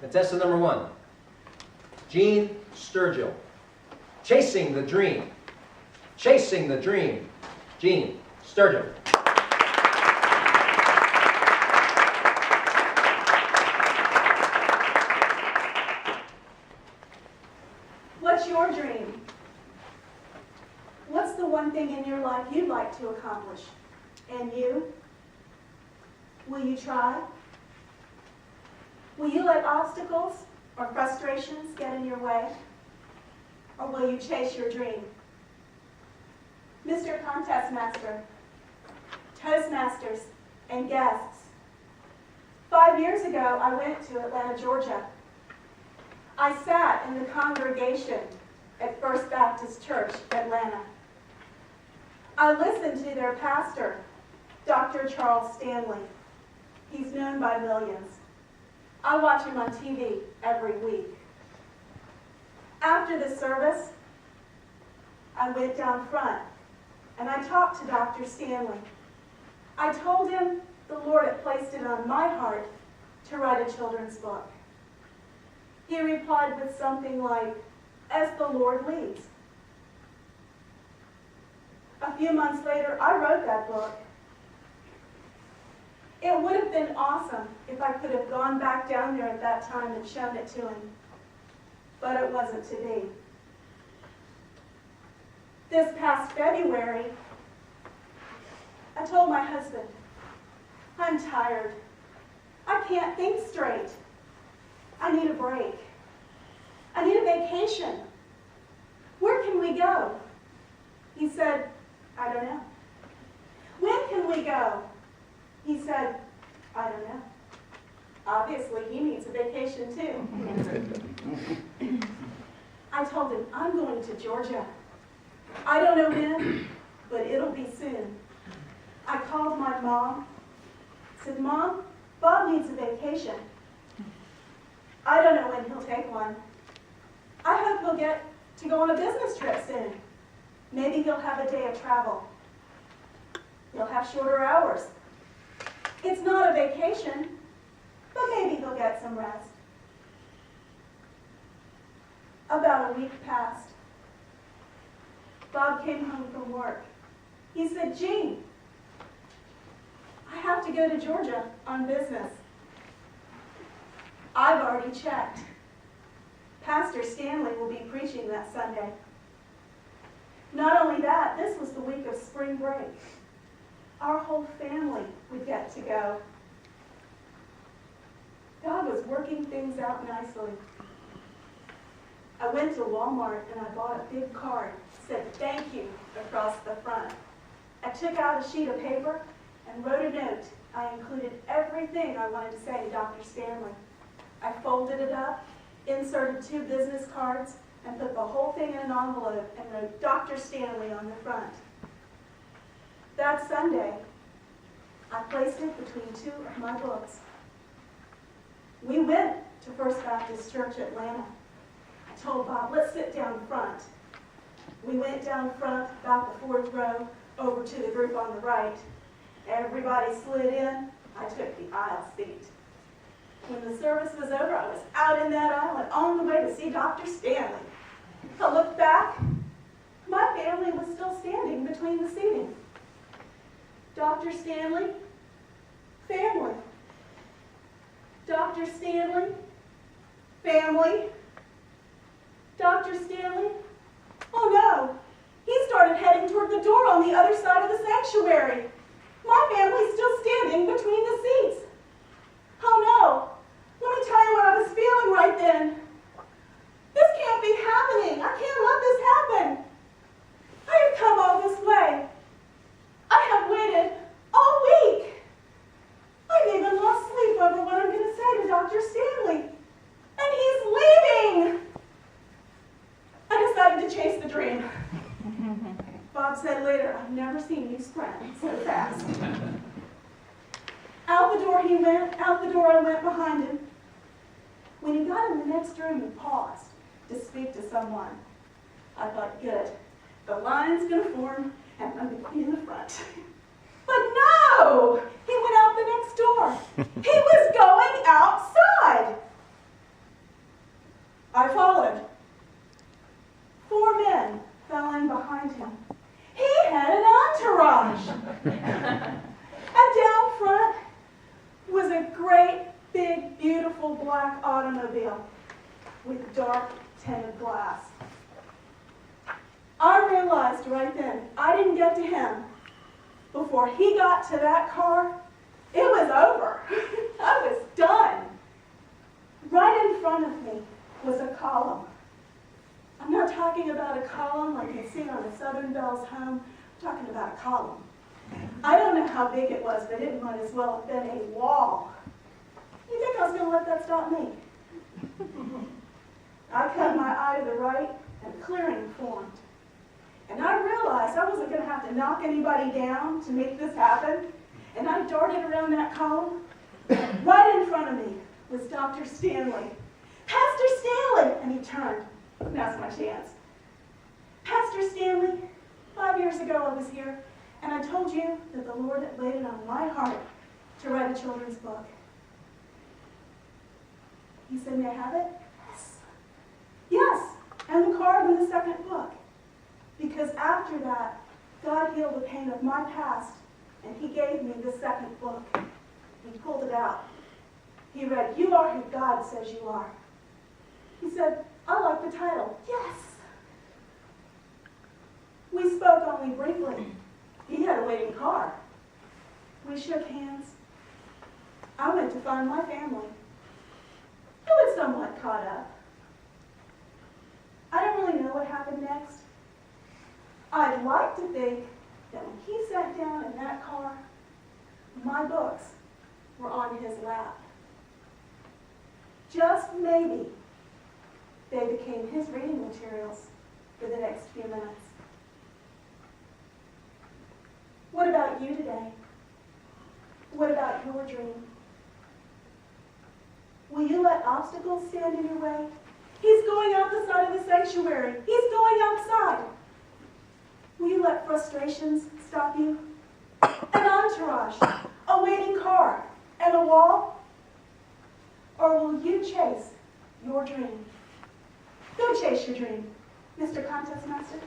Contestant number 1, Gene Sturgill. Chasing the Dream. Chasing the Dream. Gene Sturgill. What's your dream? What's the one thing in your life you'd like to accomplish? And you? Will you try? Will you let obstacles or frustrations get in your way? Or will you chase your dream? Mr. Contest Master, Toastmasters, and guests, 5 years ago I went to Atlanta, Georgia. I sat in the congregation at First Baptist Church, Atlanta. I listened to their pastor, Dr. Charles Stanley. He's known by millions. I watch him on TV every week. After the service, I went down front and I talked to Dr. Stanley. I told him the Lord had placed it on my heart to write a children's book. He replied with something like, "As the Lord leads." A few months later, I wrote that book. It would have been awesome if I could have gone back down there at that time and shown it to him, but it wasn't to be. This past February, I told my husband, "I'm tired. I can't think straight. I need a break. I need a vacation. Where can we go?" He said, "I don't know." "When can we go?" He said, "I don't know." Obviously, he needs a vacation too. I told him, "I'm going to Georgia. I don't know when, but it'll be soon." I called my mom, said, "Mom, Bob needs a vacation. I don't know when he'll take one. I hope he'll get to go on a business trip soon. Maybe he'll have a day of travel. He'll have shorter hours. It's not a vacation, but maybe he'll get some rest." About a week passed. Bob came home from work. He said, "Gene, I have to go to Georgia on business. I've already checked. Pastor Stanley will be preaching that Sunday." Not only that, this was the week of spring break. Our whole family would get to go. God was working things out nicely. I went to Walmart and I bought a big card that said "Thank you" across the front. I took out a sheet of paper and wrote a note. I included everything I wanted to say to Dr. Stanley. I folded it up, inserted 2 business cards, and put the whole thing in an envelope and wrote "Dr. Stanley" on the front. That Sunday, I placed it between 2 of my books. We went to First Baptist Church, Atlanta. I told Bob, "Let's sit down front." We went down front, about the 4th row, over to the group on the right. Everybody slid in. I took the aisle seat. When the service was over, I was out in that aisle and on the way to see Dr. Stanley. I looked back. My family was still standing between the seating. Dr. Stanley, family. Dr. Stanley, family. Dr. Stanley, oh no, he started heading toward the door on the other side of the sanctuary. My family's still standing between the seats. Oh no, let me tell you what I was feeling right then. This can't be happening. I can't let this happen. I have come all this way. I have waited all week. I've even lost sleep over what I'm going to say to Dr. Stanley. And he's leaving. I decided to chase the dream. Bob said later, "I've never seen you sprint so fast." Out the door he went, out the door I went behind him. When he got in the next room, he paused to speak to someone. I thought, good, the line's going to form and I'm going to be in the front. But no! He went out the next door. He was going outside. I followed. 4 men fell in behind him. He had an entourage. And down front was a great, big, beautiful black automobile with dark tinted glass. I realized right then I didn't get to him. Before he got to that car, it was over. I was done. Right in front of me was a column. I'm not talking about a column like you see on a Southern Belles home. I'm talking about a column. I don't know how big it was, but it might as well have been a wall. You think I was going to let that stop me? I cut my eye to the right, and a clearing formed. And I realized I wasn't going to have to knock anybody down to make this happen. And I darted around that column. Right in front of me was Dr. Stanley. Pastor Stanley! And he turned. Now's my chance. Pastor Stanley, 5 years ago I was here, and I told you that the Lord had laid it on my heart to write a children's book. He said, may I have it? Yes. Yes, and the card in the second book. Because after that, God healed the pain of my past, and he gave me the second book. He pulled it out. He read, you are who God says you are. He said, I like the title. Yes. We spoke only briefly. He had a waiting car. We shook hands. I went to find my family. I was somewhat caught up. I don't really know what happened next. I'd like to think that when he sat down in that car, my books were on his lap. Just maybe they became his reading materials for the next few minutes. What about you today? What about your dream? Will you let obstacles stand in your way? He's going out the side of the sanctuary. He's going outside. Will you let frustrations stop you? An entourage, a waiting car, and a wall? Or will you chase your dream? Go chase your dream, Mr. Contest Master.